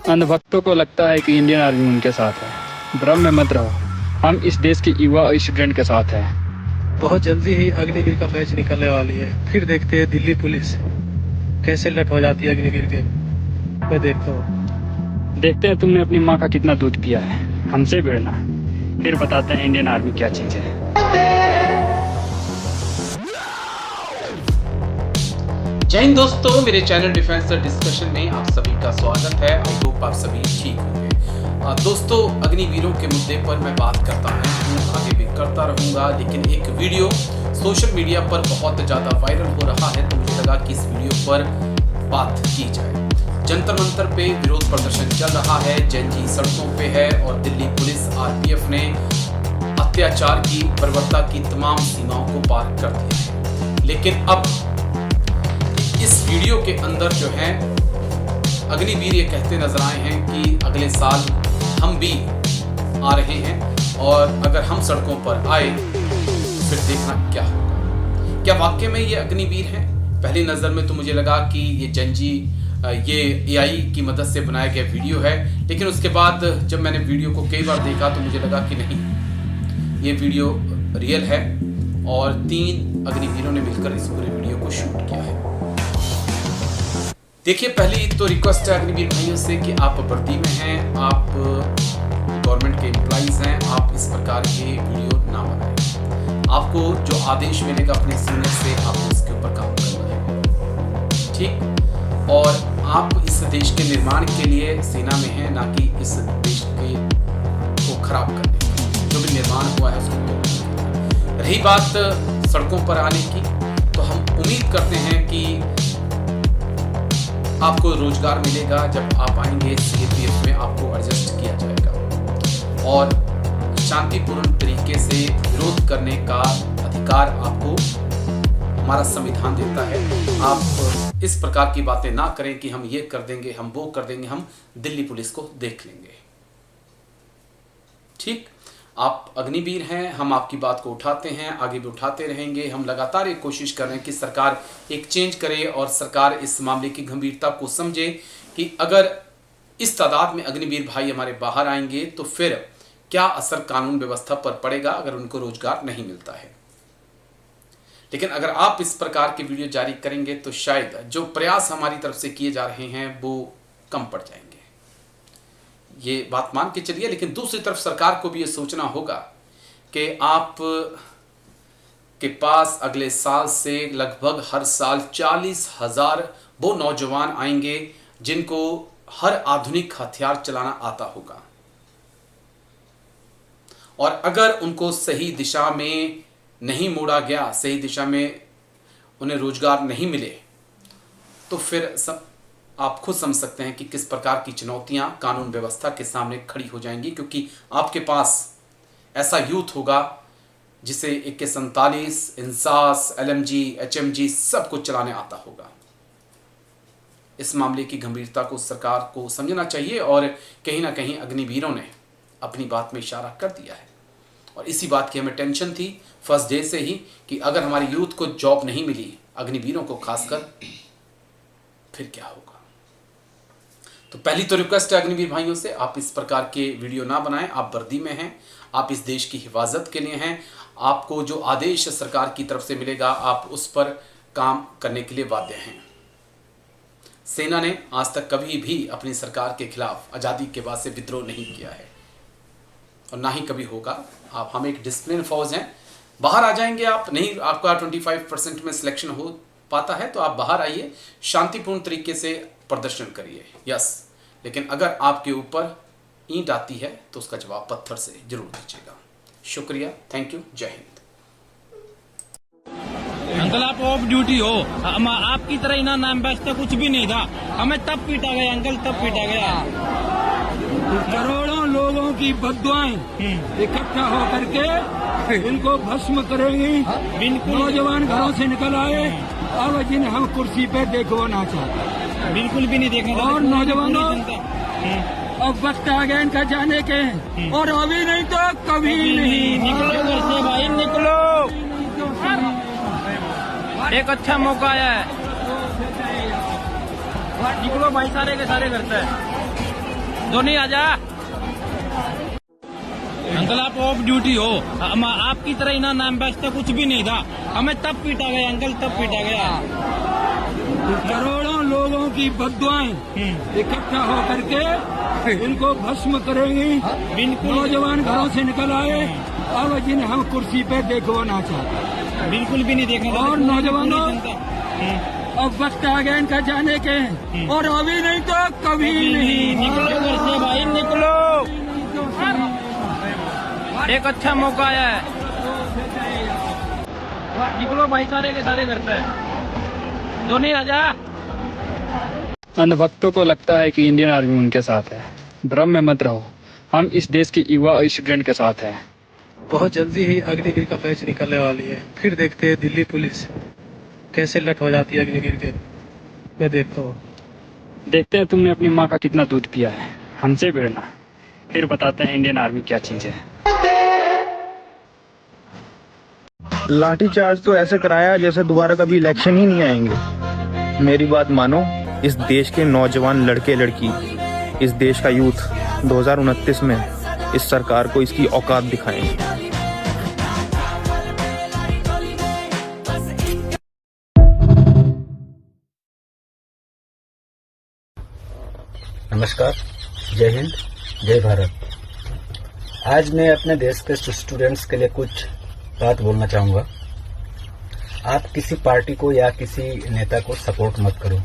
अंधभक्तों को लगता है कि इंडियन आर्मी उनके साथ है। भ्रम में मत रहो, हम इस देश के युवा और स्टूडेंट के साथ हैं। बहुत जल्दी ही अग्निवीर का बैच निकलने वाली है। फिर देखते हैं दिल्ली पुलिस कैसे लट हो जाती है अग्निवीर के। मैं देखता हूँ। देखते हैं तुमने अपनी माँ का कितना दूध पिया है। हमसे भिड़ना, फिर बताते हैं इंडियन आर्मी क्या चीज़ है। जय हिंद दोस्तों, मेरे चैनल डिफेंस डिस्कशन में आप सभी का स्वागत है। आई होप आप सभी ठीक होंगे। दोस्तों, अग्निवीरों के मुद्दे पर मैं बात करता हूँ, आगे भी करता रहूंगा, लेकिन एक वीडियो सोशल मीडिया पर बहुत ज़्यादा वायरल हो रहा है, तो मुझे लगा कि इस वीडियो पर बात की जाए। जंतर मंतर पे विरोध प्रदर्शन चल रहा है, जेएनजी सड़कों पे है और दिल्ली पुलिस आरपीएफ ने अत्याचार की बर्बरता की तमाम सीमाओं को पार कर दिया है। लेकिन अब इस वीडियो के अंदर जो है अग्निवीर ये कहते नजर आए हैं कि अगले साल हम भी आ रहे हैं और अगर हम सड़कों पर आए तो फिर देखना क्या होगा। क्या वाकई में ये अग्निवीर हैं? पहली नज़र में तो मुझे लगा कि ये जेएनजी ये एआई की मदद से बनाया गया वीडियो है, लेकिन उसके बाद जब मैंने वीडियो को कई बार देखा तो मुझे लगा कि नहीं, ये वीडियो रियल है और 3 अग्निवीरों ने मिलकर इस पूरे वीडियो को शूट किया है। देखिए, पहली तो रिक्वेस्ट है अग्निवीर भाइयों से कि आप वर्दी में हैं, आप गवर्नमेंट के एम्प्लॉइज हैं, आप इस प्रकार के वीडियो ना बनाएं। आपको जो आदेश मिलेगा अपने सीनियर से, आपको इसके ऊपर काम करना है, ठीक। और आप इस देश के निर्माण के लिए सेना में हैं, ना कि इस देश के को खराब करने के। जो भी निर्माण हुआ है उसको तोड़ने। रही बात सड़कों पर आने की, तो हम उम्मीद करते हैं कि आपको रोजगार मिलेगा। जब आप आएंगे सीएपीएफ में आपको एडजस्ट किया जाएगा और शांतिपूर्ण तरीके से विरोध करने का अधिकार आपको हमारा संविधान देता है। आप इस प्रकार की बातें ना करें कि हम ये कर देंगे, हम वो कर देंगे, हम दिल्ली पुलिस को देख लेंगे, ठीक। आप अग्निवीर हैं, हम आपकी बात को उठाते हैं, आगे भी उठाते रहेंगे। हम लगातार एक कोशिश कर रहे हैं कि सरकार एक चेंज करे और सरकार इस मामले की गंभीरता को समझे कि अगर इस तादाद में अग्निवीर भाई हमारे बाहर आएंगे तो फिर क्या असर कानून व्यवस्था पर पड़ेगा अगर उनको रोजगार नहीं मिलता है। लेकिन अगर आप इस प्रकार के वीडियो जारी करेंगे तो शायद जो प्रयास हमारी तरफ से किए जा रहे हैं वो कम पड़ जाएंगे, ये बात मान के चलिए। लेकिन दूसरी तरफ सरकार को भी ये सोचना होगा कि आप के पास अगले साल से लगभग हर साल 40,000 वो नौजवान आएंगे जिनको हर आधुनिक हथियार चलाना आता होगा, और अगर उनको सही दिशा में नहीं मोड़ा गया, सही दिशा में उन्हें रोजगार नहीं मिले, तो फिर सब आप खुद समझ सकते हैं कि किस प्रकार की चुनौतियां कानून व्यवस्था के सामने खड़ी हो जाएंगी, क्योंकि आपके पास ऐसा यूथ होगा जिसे AK-47, इंसास, LMG, HMG सब कुछ चलाने आता होगा। इस मामले की गंभीरता को सरकार को समझना चाहिए और कहीं ना कहीं अग्निवीरों ने अपनी बात में इशारा कर दिया है। और इसी बात की हमें टेंशन थी फर्स्ट डे से ही कि अगर हमारे यूथ को जॉब नहीं मिली, अग्निवीरों को खासकर, फिर क्या होगा। तो पहली तो रिक्वेस्ट है अग्निवीर भाइयों से, आप इस प्रकार के वीडियो ना बनाएं। आप वर्दी में हैं, आप इस देश की हिफाजत के लिए हैं, आपको जो आदेश सरकार की तरफ से मिलेगा आप उस पर काम करने के लिए बाध्य हैं। सेना ने आज तक कभी भी अपनी सरकार के खिलाफ आज़ादी के बाद से विद्रोह नहीं किया है और ना ही कभी होगा। हम एक डिसिप्लिन फौज हैं। बाहर आ जाएंगे आप, नहीं आपका 25% में सिलेक्शन हो पाता है तो आप बाहर आइए, शांतिपूर्ण तरीके से प्रदर्शन करिए, यस। लेकिन अगर आपके ऊपर ईंट आती है तो उसका जवाब पत्थर से जरूर दीजिएगा। शुक्रिया, थैंक यू, जय हिंद। अंकल आप ऑफ ड्यूटी हो, हम आपकी तरह इना नाम बेचता कुछ भी नहीं था। हमें तब पीटा गया अंकल, तब पीटा गया। करोड़ों लोगों की बद्दुआएं इकट्ठा होकर के इनको भस्म करेंगी। नौजवान घरों से निकल आए, अब जिन्हें हम कुर्सी पे देखना चाहते, बिल्कुल भी नहीं देखना। और नौजवानों, अब वक्त आ गया इनका जाने के, और अभी नहीं तो कभी नहीं। निकलो घर से भाई, निकलो, एक अच्छा मौका आया है, निकलो भाई, सारे के सारे घर से। धोनी आजा। अंकल आप ऑफ ड्यूटी हो, आपकी तरह इना नाम बेचता कुछ भी नहीं था, हमें तब पीटा गया अंकल, तब पीटा गया। करोड़ों लोगों की बद्दुआएं इकट्ठा होकर के इनको भस्म करेंगी। बिल्कुल नौजवान घरों से निकल आए, अब जिन्हें हम कुर्सी पे देखवाना चाहते, बिल्कुल भी नहीं देखना। और नौजवानों अब वक्त आ गया इनका जाने के, और अभी नहीं तो कभी नहीं। निकलो घर से भाई, निकलो, एक अच्छा मौका आया है, निकलो भाई सारे के सारे घर पे। धोनी आजा। अंधभक्तों को लगता है कि इंडियन आर्मी उनके साथ है। भ्रम में मत रहो, हम इस देश के युवा और स्टूडेंट के साथ हैं। बहुत जल्दी ही अग्निवीर का बैच निकलने वाली है। फिर देखते हैं दिल्ली पुलिस कैसे लट हो जाती है अग्निवीर के। मैं देखता हूँ। देखते हैं तुमने अपनी माँ का कितना दूध पिया है, हमसे भिड़ना, फिर बताते हैं इंडियन आर्मी क्या चीज़ है। लाठीचार्ज तो ऐसे कराया जैसे दोबारा कभी इलेक्शन ही नहीं आएंगे। मेरी बात मानो, इस देश के नौजवान लड़के लड़की, इस देश का यूथ 2029 में इस सरकार को इसकी औकात दिखाएंगे। नमस्कार, जय हिंद, जय भारत। आज मैं अपने देश के स्टूडेंट्स के लिए कुछ बात बोलना चाहूँगा। आप किसी पार्टी को या किसी नेता को सपोर्ट मत करो,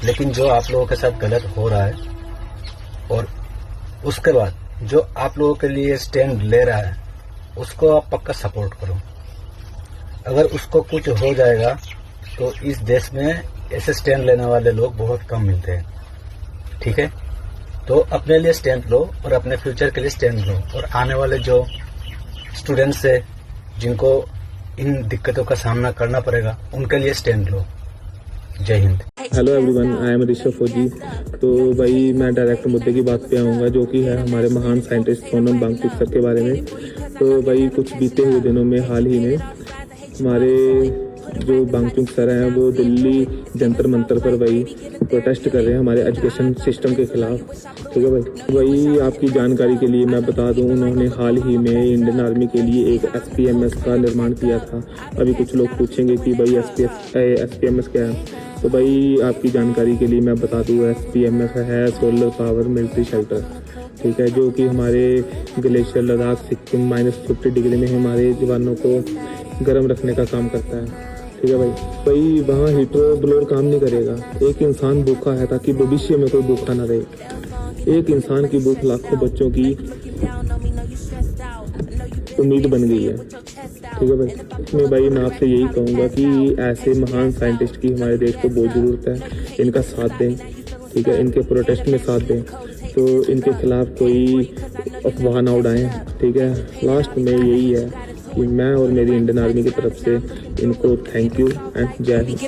लेकिन जो आप लोगों के साथ गलत हो रहा है और उसके बाद जो आप लोगों के लिए स्टैंड ले रहा है उसको आप पक्का सपोर्ट करो। अगर उसको कुछ हो जाएगा तो इस देश में ऐसे स्टैंड लेने वाले लोग बहुत कम मिलते हैं, ठीक है? तो अपने लिए स्टैंड लो और अपने फ्यूचर के लिए स्टैंड लो, और आने वाले जो स्टूडेंट्स है जिनको इन दिक्कतों का सामना करना पड़ेगा उनके लिए स्टैंड लो। जय Hind. Hello everyone, I am Rishabh फौजी। तो भाई मैं डायरेक्ट मुद्दे की बात पे आऊँगा, जो कि है हमारे महान साइंटिस्ट सोनम वांगचुक सर के बारे में। तो भाई कुछ बीते हुए दिनों में हाल ही में हमारे जो वांगचुक सर हैं वो दिल्ली जंतर मंतर पर भाई प्रोटेस्ट कर रहे हैं हमारे एजुकेशन सिस्टम के खिलाफ, ठीक है भाई। आपकी जानकारी के लिए मैं बता दूं, उन्होंने हाल ही में इंडियन आर्मी के लिए एक SPMS का निर्माण किया था। अभी कुछ लोग पूछेंगे कि भाई SPMS क्या है, तो भाई आपकी जानकारी के लिए मैं बता दूं, SPMS है सोलर पावर मिलिट्री शेल्टर, ठीक है, जो कि हमारे ग्लेशियर लद्दाख सिक्किम -50 डिग्री में हमारे जवानों को गर्म रखने का काम करता है, ठीक है भाई। वहाँ हीटर ब्लोअर काम नहीं करेगा। एक इंसान भूखा है ताकि भविष्य में कोई भूखा ना रहे। एक इंसान की भूख लाखों बच्चों की उम्मीद बन गई है, ठीक है भाई। मैं आपसे यही कहूँगा कि ऐसे महान साइंटिस्ट की हमारे देश को बहुत ज़रूरत है। इनका साथ दें, ठीक है, इनके प्रोटेस्ट में साथ दें, तो इनके खिलाफ कोई अफवाह ना उड़ाएं, ठीक है। लास्ट में यही है कि मैं और मेरी इंडियन आर्मी की तरफ से इनको थैंक यू एंड जय हिंद।